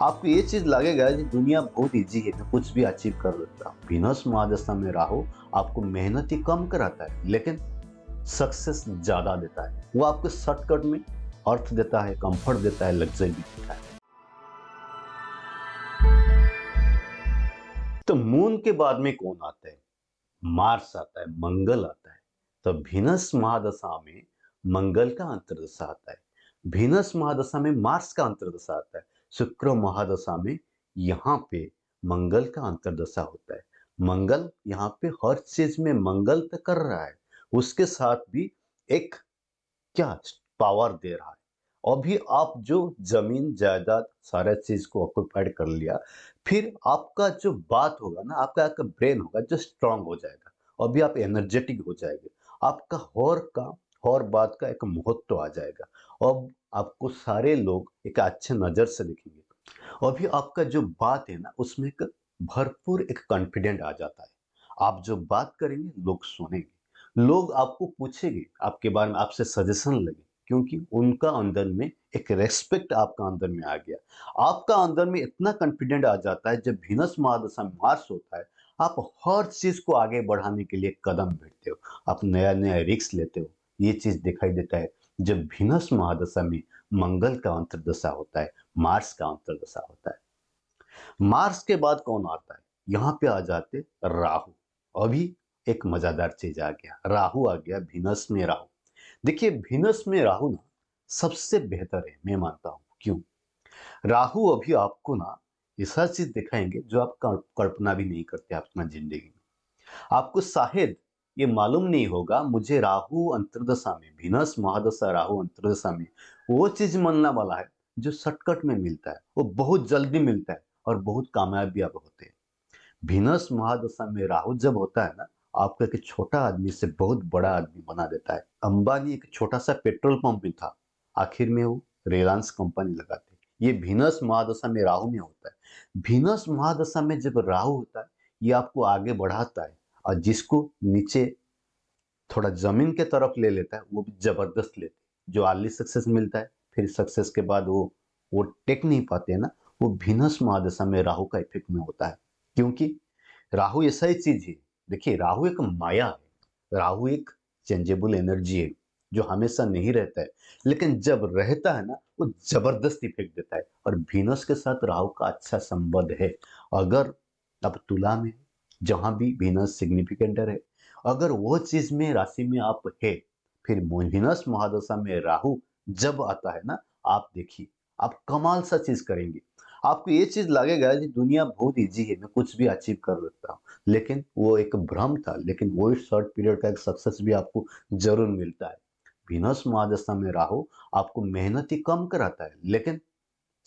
आपको ये चीज लगेगा कि दुनिया बहुत इजी है, मैं कुछ भी अचीव कर लेता हूँ। वीनस महादशा में राहु आपको मेहनत ही कम कराता है, लेकिन सक्सेस ज्यादा देता है। वो आपको शॉर्टकट में अर्थ देता है, कंफर्ट देता है, लग्जरी भी देता है। तो मून के बाद में कौन आता है? मार्स आता है, मंगल आता है। तो वीनस महादशा में मंगल का अंतर्दशा आता है। वीनस महादशा में मार्स का अंतर्दशा आता है। शुक्र महादशा में यहाँ पे मंगल का अंतर्दशा होता है। मंगल यहाँ पे हर चीज में मंगल तो कर रहा है, उसके साथ भी एक क्या पावर दे रहा है। अभी आप जो जमीन जायदाद सारा चीज को ऑक्युपाइड कर लिया, फिर आपका जो बात होगा ना, आपका ब्रेन होगा जो स्ट्रांग हो जाएगा। अभी आप एनर्जेटिक हो जाएंगे। आपका हर बात का एक महत्व आ जाएगा। अब आपको सारे लोग एक अच्छे नजर से देखेंगे। अभी आपका जो बात है ना, उसमें एक भरपूर एक कॉन्फिडेंट आ जाता है। आप जो बात करेंगे लोग सुनेंगे, लोग आपको पूछेंगे आपके बारे में, आपसे सजेशन लगे, क्योंकि उनका अंदर में एक रेस्पेक्ट आपका अंदर में आ गया। आपका अंदर में इतना कॉन्फिडेंट आ जाता है। जब वीनस महादशा में मार्स होता है, आप हर चीज को आगे बढ़ाने के लिए कदम बढ़ते हो, आप नया नया रिस्क लेते हो। ये चीज दिखाई देता है जब वीनस महादशा में मंगल का अंतर्दशा होता है, मार्स का अंतर्दशा होता है। मार्स के बाद कौन आता है? यहाँ पे आ जाते राहु। अभी एक मजेदार चीज आ गया, राहु आ गया वीनस में। राहु, देखिए वीनस में राहु ना सबसे बेहतर है, मैं मानता हूं। क्यों? राहु अभी आपको ना ऐसा चीज दिखाएंगे जो आप कल्पना भी नहीं करते अपना जिंदगी में। आपको शायद ये मालूम नहीं होगा, मुझे राहु अंतर्दशा में, वीनस महादशा राहु अंतर्दशा में वो चीज मिलने वाला है जो शॉर्टकट में मिलता है, वो बहुत जल्दी मिलता है और बहुत कामयाब भी आप होते हैं। वीनस महादशा में राहु जब होता है ना, आपको एक छोटा आदमी से बहुत बड़ा आदमी बना देता है। अंबानी एक छोटा सा पेट्रोल पंप में था, आखिर में वो रिलायंस कंपनी लगाते हैं। ये वीनस महादशा में राहु में होता है। वीनस महादशा में जब राहु होता है, ये आपको आगे बढ़ाता है, और जिसको नीचे थोड़ा जमीन के तरफ ले लेता है वो भी जबरदस्त लेते हैं। जो अर्ली सक्सेस मिलता है, फिर सक्सेस के बाद वो टेक नहीं पाते हैं ना, वो वीनस महादशा में राहु का इफेक्ट में होता है। क्योंकि राहु ऐसा ही चीज है। देखिए राहु एक माया है, राहु एक चेंजेबल एनर्जी है जो हमेशा नहीं रहता है, लेकिन जब रहता है ना वो जबरदस्त इफेक्ट देता है। और वीनस के साथ राहु का अच्छा संबंध है। अगर अब तुला में जहां भी वीनस सिग्निफिकेंट है, अगर वो चीज में राशि में आप है, फिर वीनस महादशा में राहु जब आता है ना, आप देखिए आप कमाल सा चीज करेंगे। आपको ये चीज लगेगा कि दुनिया बहुत इजी है, मैं कुछ भी अचीव कर लेता हूँ। लेकिन वो एक भ्रम था, लेकिन वो शॉर्ट पीरियड का एक सक्सेस भी आपको जरूर मिलता है। वीनस महादशा में राहु आपको मेहनत ही कम कराता है, लेकिन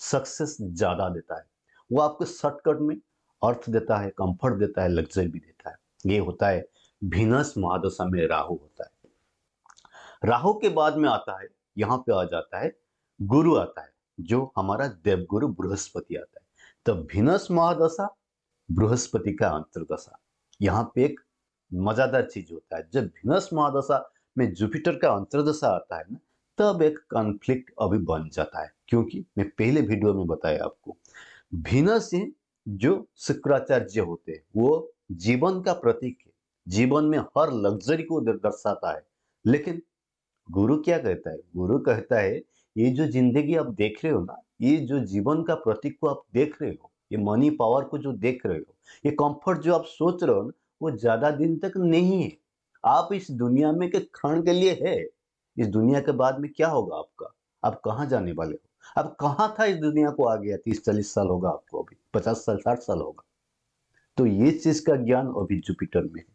सक्सेस ज्यादा देता है। वो आपको शॉर्टकट में अर्थ देता है, कंफर्ट देता है, लग्जरी भी देता है। ये होता है वीनस महादशा में राहु होता है। राहु के बाद में आता है, यहाँ पे आ जाता है गुरु आता है, जो हमारा देवगुरु बृहस्पति आता है। तब वीनस महादशा, बृहस्पति का अंतर्दशा। यहाँ पे एक मजेदार चीज होता है, जब वीनस महादशा में जुपिटर का अंतर्दशा आता है ना, तब एक कॉन्फ्लिक्ट अभी बन जाता है। क्योंकि मैं पहले वीडियो में बताया आपको, वीनस है जो शुक्राचार्य होते हैं, वो जीवन का प्रतीक है, जीवन में हर लग्जरी को दर्शाता है। लेकिन गुरु क्या कहता है? गुरु कहता है ये जो जिंदगी आप देख रहे हो ना, ये जो जीवन का प्रतीक को आप देख रहे हो, ये मनी पावर को जो देख रहे हो, ये कंफर्ट जो आप सोच रहे हो ना, वो ज्यादा दिन तक नहीं है। आप इस दुनिया में के क्षण के लिए है। इस दुनिया के बाद में क्या होगा आपका? आप कहाँ जाने वाले हो? आप कहाँ था इस दुनिया को आ गया? 30-40 साल होगा आपको, अभी 50 साल 60 साल होगा। तो ये चीज का ज्ञान अभी जुपिटर में है।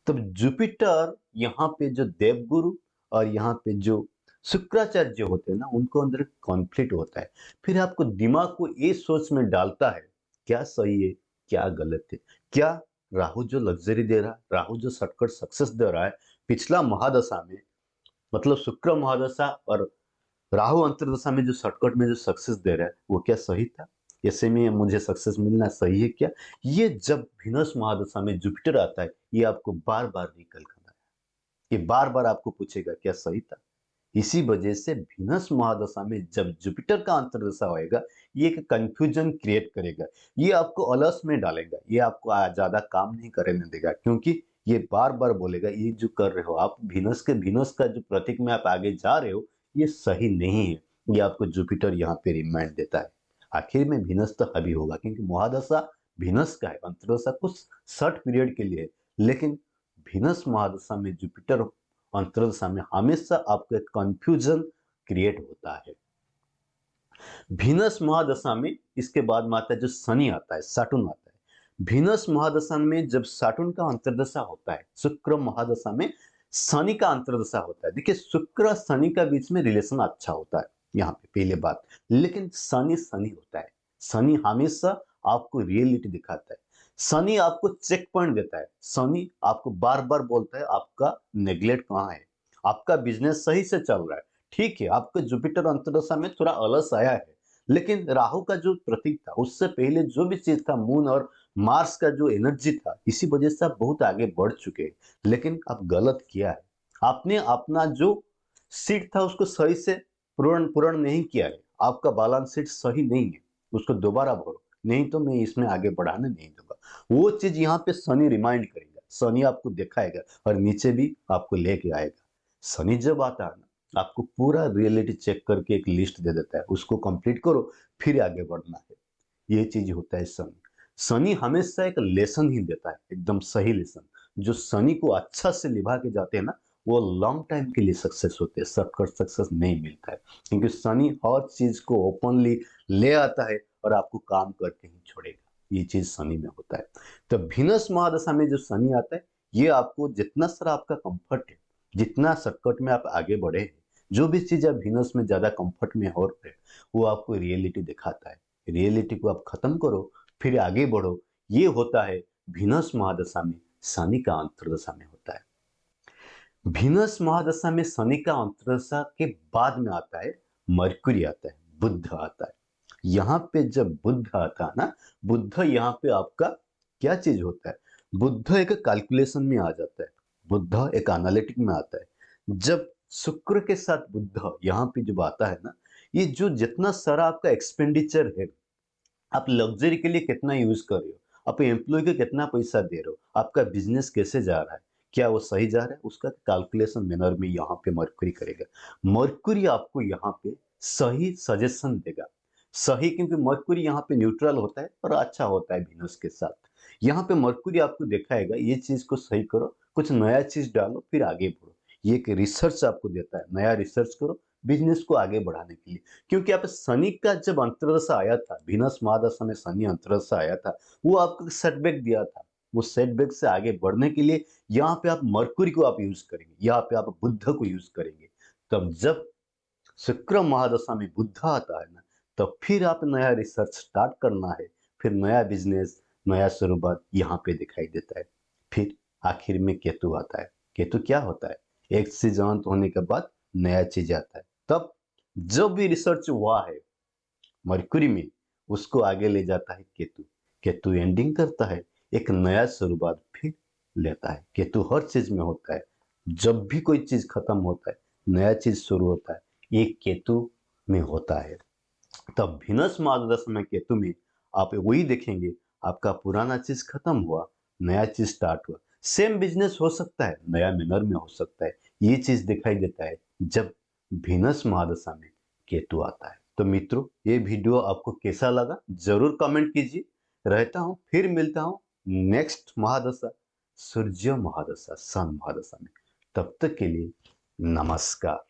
तब जुपिटर यहाँ पे जो देवगुरु और यहाँ पे जो शुक्राचार्य होते हैं ना, उनको अंदर कॉन्फ्लिक्ट होता है। फिर आपको दिमाग को ये सोच में डालता है क्या सही है, क्या गलत है। क्या राहु जो लग्जरी दे रहा है, राहु जो शॉर्टकट सक्सेस दे रहा है, पिछला महादशा में, मतलब शुक्र महादशा और राहु अंतर्दशा में जो शॉर्टकट में जो सक्सेस दे रहा है, वो क्या सही था? ऐसे में मुझे सक्सेस मिलना सही है क्या? ये जब वीनस महादशा में जुपिटर आता है, ये आपको बार बार निकल कर आया, ये बार बार आपको पूछेगा क्या सही था, इसी वजह से वीनस महादशा में जब जुपिटर का अंतर्दशा होएगा, ये एक कंफ्यूजन क्रिएट करेगा, ये आपको अलस में डालेगा, ये आपको ज्यादा काम नहीं करने देगा, क्योंकि ये बार बार बोलेगा ये जो कर रहे हो आप, वीनस का जो प्रतीक में आप आगे जा रहे हो ये सही नहीं है। ये आपको जुपिटर यहाँ पे रिमाइंड देता है। आखिर में वीनस तो अभी होगा, क्योंकि महादशा वीनस का है, अंतर्दशा कुछ शॉर्ट पीरियड के लिए है, लेकिन वीनस महादशा में जुपिटर अंतर्दशा में हमेशा आपको एक कंफ्यूजन क्रिएट होता है। वीनस महादशा में इसके बाद में आता है जो शनि आता है, सैटर्न आता है। वीनस महादशा में जब सैटर्न का अंतर्दशा होता है, शुक्र महादशा में शनि का अंतर्दशा होता है। देखिए शुक्र शनि का बीच में रिलेशन अच्छा होता है यहाँ पे पहले बात, लेकिन शनि शनि होता है। शनि हमेशा आपको रियलिटी दिखाता है, शनि आपको चेक पॉइंट देता है, शनि आपको बार बार बोलता है आपका नेग्लेक्ट कहाँ है, आपका बिजनेस सही से चल रहा है, ठीक है, आपके जुपिटर अंतर्दशा में थोड़ा अलस आया है, लेकिन राहु का जो प्रतीक था उससे पहले जो भी चीज था, मून और मार्स का जो एनर्जी था, इसी वजह से आप बहुत आगे बढ़ चुके हैं। लेकिन आप गलत किया है, आपने अपना जो सीट था उसको सही से पूर्ण पूर्ण नहीं किया है, आपका बैलेंस शीट सही नहीं है, उसको दोबारा भरो, नहीं तो मैं इसमें आगे बढ़ाने नहीं दूंगा। वो चीज यहाँ पे शनि रिमाइंड करेगा, शनि आपको दिखाएगा और नीचे भी आपको लेके आएगा। शनि जब आता है ना, आपको पूरा रियलिटी चेक करके एक लिस्ट दे देता है, उसको कंप्लीट करो फिर आगे बढ़ना है। ये चीज होता है शनि। शनि हमेशा एक लेसन ही देता है, एकदम सही लेसन। जो शनि को अच्छा से निभा के जाते हैं ना, वो लॉन्ग टाइम के लिए सक्सेस होते हैं, शॉर्टकट सक्सेस नहीं मिलता है, क्योंकि शनि हर चीज को ओपनली ले आता है और आपको काम करके ही छोड़ेगा। ये चीज शनि में होता है। तो वीनस महादशा में जो शनि आता है, ये आपको जितना सारा आपका कंफर्ट है, जितना शॉर्टकट में आप आगे बढ़े हैं, जो भी चीज आप वीनस में ज्यादा कंफर्ट में हो रहे, वो आपको रियलिटी दिखाता है। रियलिटी को आप खत्म करो फिर आगे बढ़ो। ये होता है वीनस महादशा में शनि का अंतर्दशा में होता है। वीनस महादशा में शनि का अंतर्दशा के बाद में आता है मरकुरी आता है, बुध आता है। यहाँ पे जब बुध आता है ना, बुध यहाँ पे आपका क्या चीज होता है, बुध एक कैलकुलेशन में आ जाता है, बुध एक एनालिटिक में आता है। जब शुक्र के साथ बुध यहाँ पे जब आता है ना, ये जो जितना सारा आपका एक्सपेंडिचर है, आप लग्जरी के लिए कितना यूज कर रहे हो, आप एम्प्लॉय को कितना पैसा दे रहे हो, आपका बिजनेस कैसे जा रहा है, क्या वो सही जा रहा है, उसका कैलकुलेशन मैनर में यहाँ पे मरकुरी करेगा। मरकुरी आपको यहाँ पे सही सजेशन देगा। सही, क्योंकि मरकुरी यहाँ पे न्यूट्रल होता है और अच्छा होता है वीनस के साथ। यहाँ पे मरकुरी आपको दिखाएगा ये चीज को सही करो, कुछ नया चीज डालो फिर आगे बढ़ो। ये एक रिसर्च आपको देता है, नया रिसर्च करो बिजनेस को आगे बढ़ाने के लिए। क्योंकि आप शनि का जब अंतर्दशा आया था, वीनस महादशा में शनि अंतर्दशा आया था, वो आपको सेटबैक दिया था। वो सेटबैक से आगे बढ़ने के लिए यहाँ पे आप मरकुरी को आप यूज करेंगे, यहाँ पे आप बुध को यूज करेंगे। तब जब शुक्र महादशा में बुध आता है ना, तब फिर आप नया रिसर्च स्टार्ट करना है, फिर नया बिजनेस, नया शुरुआत यहाँ पे दिखाई देता है। फिर आखिर में केतु आता है। केतु क्या होता है, एक चीज अंत होने के बाद नया चीज आता है। तब जो भी रिसर्च हुआ है मरकुरी में, उसको आगे ले जाता है केतु। केतु एंडिंग करता है, एक नया शुरुआत फिर लेता है। केतु हर चीज में होता है, जब भी कोई चीज खत्म होता है नया चीज शुरू होता है, ये केतु में होता है। तब वीनस महादशा में केतु में आप वही देखेंगे, आपका पुराना चीज खत्म हुआ, नया चीज स्टार्ट हुआ। सेम बिजनेस हो सकता है, नया मैनर में हो सकता है। ये चीज दिखाई देता है जब वीनस महादशा में केतु आता है। तो मित्रों, ये वीडियो आपको कैसा लगा जरूर कमेंट कीजिए। रहता हूं, फिर मिलता हूं नेक्स्ट महादशा, सूर्य महादशा, सन महादशा में। तब तक के लिए नमस्कार।